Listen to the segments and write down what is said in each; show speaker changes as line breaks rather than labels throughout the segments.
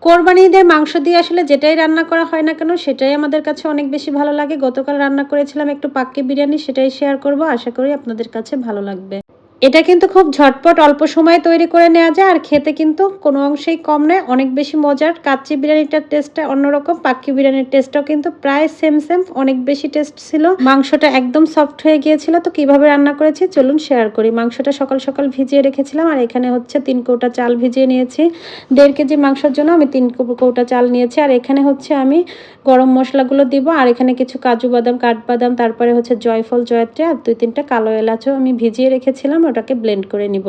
কোরবানি ঈদের মাংস দিয়ে আসলে যেটাই রান্না করা হয় না কেন সেটাই আমাদের কাছে অনেক বেশি ভালো লাগে। গতকাল রান্না করেছিলাম একটু পাক্কি বিরিয়ানি, সেটাই শেয়ার করব। আশা করি আপনাদের কাছে ভালো লাগবে। এটা কিন্তু খুব ঝটপট অল্প সময়ে তৈরি করে নেওয়া যায়, আর খেতে কিন্তু কোনো অংশেই কম নয়, অনেক বেশি মজার। কাচ্চি বিরিয়ানিটার টেস্টটা অন্যরকম, পাক্কি বিরিয়ানির টেস্টটাও কিন্তু প্রায় সেম সেম, অনেক বেশি টেস্ট ছিল। মাংসটা একদম সফট হয়ে গিয়েছিল। তো কিভাবে রান্না করেছি চলুন শেয়ার করি। মাংসটা সকাল সকাল ভিজিয়ে রেখেছিলাম, আর এখানে হচ্ছে 3 কৌটা চাল ভিজিয়ে নিয়েছি। 1.5 কেজি মাংসের জন্য আমি 3 কৌটা চাল নিয়েছি। আর এখানে হচ্ছে আমি গরম মশলাগুলো দিব, আর এখানে কিছু কাজু বাদাম, কাঠবাদাম, তারপরে হচ্ছে জয়ফল, জয়ত্রী আর 2-3টা কালো এলাচও আমি ভিজিয়ে রেখেছিলাম, ওটাকে ব্লেন্ড করে নিব।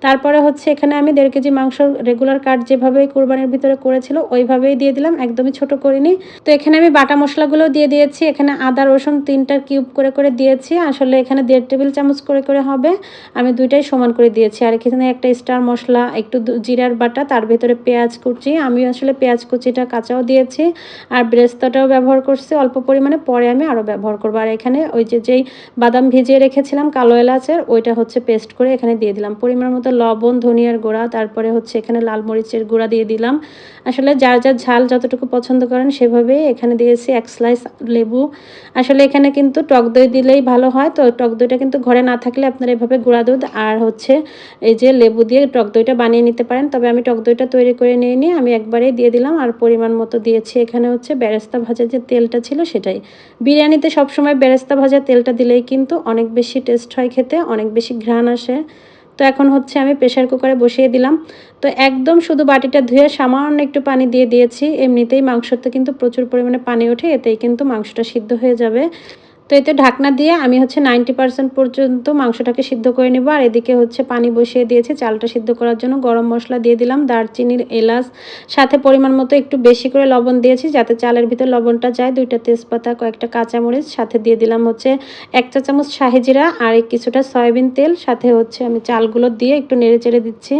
তারপরে হচ্ছে এখানে আমি 1.5 কেজি মাংস রেগুলার কাট যেভাবে কোরবানির ভিতরে করেছিল ওইভাবেই দিয়ে দিলাম, একদমই ছোট করিনি। তো এখানে আমি বাটা মশলাগুলো দিয়ে দিয়েছি। এখানে আদা রসুন 3টা কিউব করে করে দিয়েছি। আসলে এখানে 1.5 টেবিল চামচ করে করে হবে, আমি দুইটাই সমান করে দিয়েছি। আর এখানে একটা স্টার মশলা, একটু জিরার বাটা, তার ভিতরে পেঁয়াজ কুচি, আমি আসলে পেঁয়াজ কুচিটা কাঁচাও দিয়েছি, আর বেরেস্তাটাও ব্যবহার করছি অল্প পরিমাণে, পরে আমি আরও ব্যবহার করবো। আর এখানে ওই যেই বাদাম ভিজিয়ে রেখেছিলাম কালো এলাচের, ওইটা হচ্ছে পেস্ট করে এখানে দিয়ে দিলাম। পরিমাণ মতো লবণ, ধনিয়ার গুঁড়া, তারপরে হচ্ছে এখানে লাল মরিচের গুঁড়া দিয়ে দিলাম। আসলে যার যার ঝাল যতটুকু পছন্দ করেন সেভাবেই এখানে দিয়েছি 1 স্লাইস লেবু। আসলে এখানে কিন্তু টক দই দিলেই ভালো হয়, তো টক দইটা কিন্তু ঘরে না থাকলে আপনারা এভাবে গুঁড়া দুধ আর হচ্ছে এই যে লেবু দিয়ে টক দইটা বানিয়ে নিতে পারেন। তবে আমি টক দইটা তৈরি করে নিয়ে আমি একবারেই দিয়ে দিলাম। আর পরিমাণ মতো দিয়েছি এখানে হচ্ছে বেরেস্তা ভাজা যে তেলটা ছিল সেটাই। বিরিয়ানিতে সবসময় বেরেস্তা ভাজা তেলটা দিলেই কিন্তু অনেক বেশি টেস্ট হয়, খেতে অনেক বেশি ঘ্রাণ আসে। তো এখন হচ্ছে আমি প্রেসার কুকারে বসিয়ে দিলাম। তো একদম শুধু বাটিটা ধুয়ে সামান্য একটু পানি দিয়ে দিয়েছি। এমনিতেই মাংসতে কিন্তু প্রচুর পরিমাণে পানি ওঠে, এতেই কিন্তু মাংসটা সিদ্ধ হয়ে যাবে। তো এতে ঢাকনা দিয়ে আমি হচ্ছে 90% পর্যন্ত মাংসটাকে সিদ্ধ করে নেব। আর এদিকে হচ্ছে পানি বসিয়ে দিয়েছি চালটা সিদ্ধ করার জন্য। গরম মশলা দিয়ে দিলাম, দারচিনির, এলাচ, সাথে পরিমাণ মতো একটু বেশি করে লবণ দিয়েছি যাতে চালের ভিতর লবণটা যায়। 2টা তেজপাতা, কয়েকটা কাঁচামরিচ, সাথে দিয়ে দিলাম হচ্ছে 1 চা চামচ শাহি জিরা আর কিছুটা সয়াবিন তেল। সাথে হচ্ছে আমি চালগুলো দিয়ে একটু নেড়ে চেড়ে দিচ্ছি।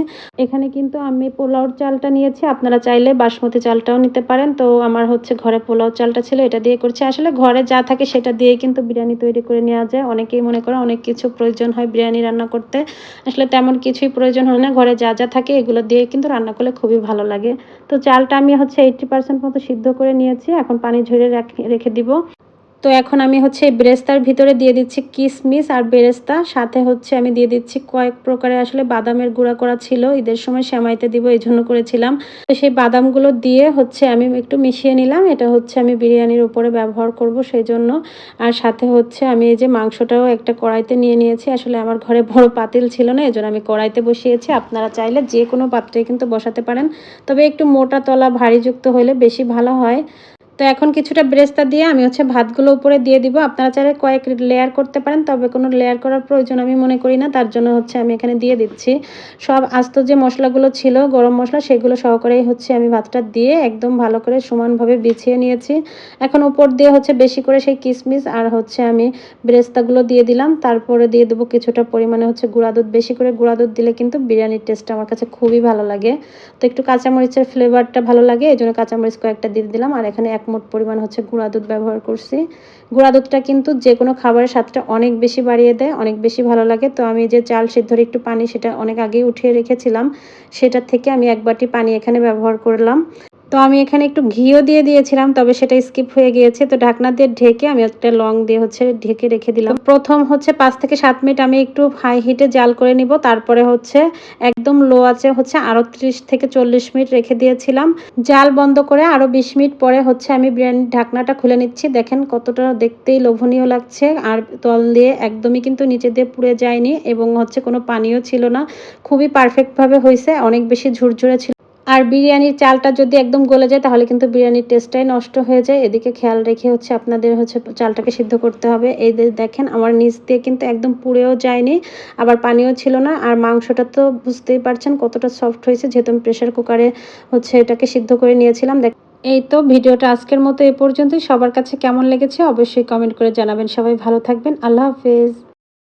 এখানে কিন্তু আমি পোলাওর চালটা নিয়েছি, আপনারা চাইলে বাসমতি চালটাও নিতে পারেন। তো আমার হচ্ছে ঘরে পোলাও চালটা ছিল, এটা দিয়ে করছি। আসলে ঘরে যা থাকে সেটা দিয়ে কিন্তু বিরিয়ানি তৈরি করে নেওয়া যায়। অনেকেই মনে করে অনেক কিছু প্রয়োজন হয় বিরিয়ানি রান্না করতে, আসলে তেমন কিছুই প্রয়োজন হয় না। ঘরে যা যা থাকে এগুলো দিয়ে কিন্তু রান্না করলে খুবই ভালো লাগে। তো চালটা আমি হচ্ছে 80% মতো সিদ্ধ করে নিয়েছি, এখন পানি ঝরিয়ে রেখে দিব। তো এখন আমি হচ্ছে বেরেস্তার ভিতরে দিয়ে দিচ্ছি কিশমিশ আর বেরেস্তা, সাথে হচ্ছে আমি দিয়ে দিচ্ছি কয়েক প্রকারের আসলে বাদামের গুঁড়া করা ছিল, ঈদের সময় সেমাইতে দিব এই জন্য করেছিলাম। তো সেই বাদামগুলো দিয়ে হচ্ছে আমি একটু মিশিয়ে নিলাম, এটা হচ্ছে আমি বিরিয়ানির উপরে ব্যবহার করব সেই জন্য। আর সাথে হচ্ছে আমি এই যে মাংসটাও একটা কড়াইতে নিয়ে নিয়েছি। আসলে আমার ঘরে বড় পাতিল ছিল না, এই জন্য আমি কড়াইতে বসিয়েছি। আপনারা চাইলে যে কোনো পাত্রেই কিন্তু বসাতে পারেন, তবে একটু মোটা তলা ভারীযুক্ত হলে বেশি ভালো হয়। তো এখন কিছুটা বেরেস্তা দিয়ে আমি হচ্ছে ভাতগুলো উপরে দিয়ে দিব। আপনারা চাইলে কয়েক লেয়ার করতে পারেন, তবে কোনো লেয়ার করার প্রয়োজন আমি মনে করি না, তার জন্য হচ্ছে আমি এখানে দিয়ে দিচ্ছি। সব আস্ত যে মশলাগুলো ছিল গরম মশলা, সেগুলো সহকারেই হচ্ছে আমি ভাতটা দিয়ে একদম ভালো করে সমানভাবে বিছিয়ে নিয়েছি। এখন উপর দিয়ে হচ্ছে বেশি করে সেই কিশমিশ আর হচ্ছে আমি বেরেস্তাগুলো দিয়ে দিলাম। তারপরে দিয়ে দেবো কিছুটা পরিমাণে হচ্ছে গুঁড়া দুধ। বেশি করে গুঁড়া দুধ দিলে কিন্তু বিরিয়ানির টেস্টটা আমার কাছে খুবই ভালো লাগে। তো একটু কাঁচামরিচের ফ্লেভারটা ভালো লাগে, এই জন্য কাঁচামরিচ কয়েকটা দিয়ে দিলাম। আর এখানে 1 মুঠ পরিমাণ হচ্ছে গুঁড়া দুধ ব্যবহার করছি। গুঁড়া দুধটা কিন্তু যে কোনো খাবারের স্বাদটা অনেক বেশি বাড়িয়ে দেয়, অনেক বেশি ভালো লাগে। তো আমি যে চাল সিদ্ধর একটু পানি সেটা অনেক আগেই উঠিয়ে রেখেছিলাম, সেটার থেকে আমি 1 বাটি পানি এখানে ব্যবহার করলাম। তো আমি এখানে একটু ঘিও দিয়ে দিয়েছিলাম, তবে সেটা স্কিপ হয়ে গিয়েছে। তো ঢাকনা দিয়ে ঢেকে আমি একটা লং দিয়ে হচ্ছে ঢেকে রেখে দিলাম। প্রথম হচ্ছে 5 থেকে 7 মিনিট আমি একটু হাই হিটে জাল করে নিব, তারপরে হচ্ছে একদম লো আছে হচ্ছে আরও 30 থেকে 40 মিনিট রেখে দিয়েছিলাম। জাল বন্ধ করে আরও 20 মিনিট পরে হচ্ছে আমি বিরিয়ানির ঢাকনাটা খুলে নিচ্ছি। দেখেন কতটা দেখতেই লোভনীয় লাগছে, আর তল দিয়ে একদমই কিন্তু নিচে দিয়ে পুড়ে যায়নি এবং হচ্ছে কোনো পানিও ছিল না। খুবই পারফেক্টভাবে হয়েছে, অনেক বেশি ঝুরঝুরে ছিল। আর বিরিয়ানির চালটা যদি একদম গলে যায় তাহলে কিন্তু বিরিয়ানির টেস্টটাই নষ্ট হয়ে যায়। এদিকে খেয়াল রেখে হচ্ছে আপনাদের হচ্ছে চালটাকে সিদ্ধ করতে হবে। এই দেখেন আমার নিচ দিয়ে কিন্তু একদম পুড়েও যায়নি, আবার পানিও ছিল না। আর মাংসটা তো বুঝতেই পারছেন কতটা সফট হয়েছে, যেহেতু আমি প্রেশার কুকারে হচ্ছে এটাকে সিদ্ধ করে নিয়েছিলাম। এই তো ভিডিওটা আজকের মতো এ পর্যন্তই। সবার কাছে কেমন লেগেছে অবশ্যই কমেন্ট করে জানাবেন। সবাই ভালো থাকবেন। আল্লাহ হাফেজ।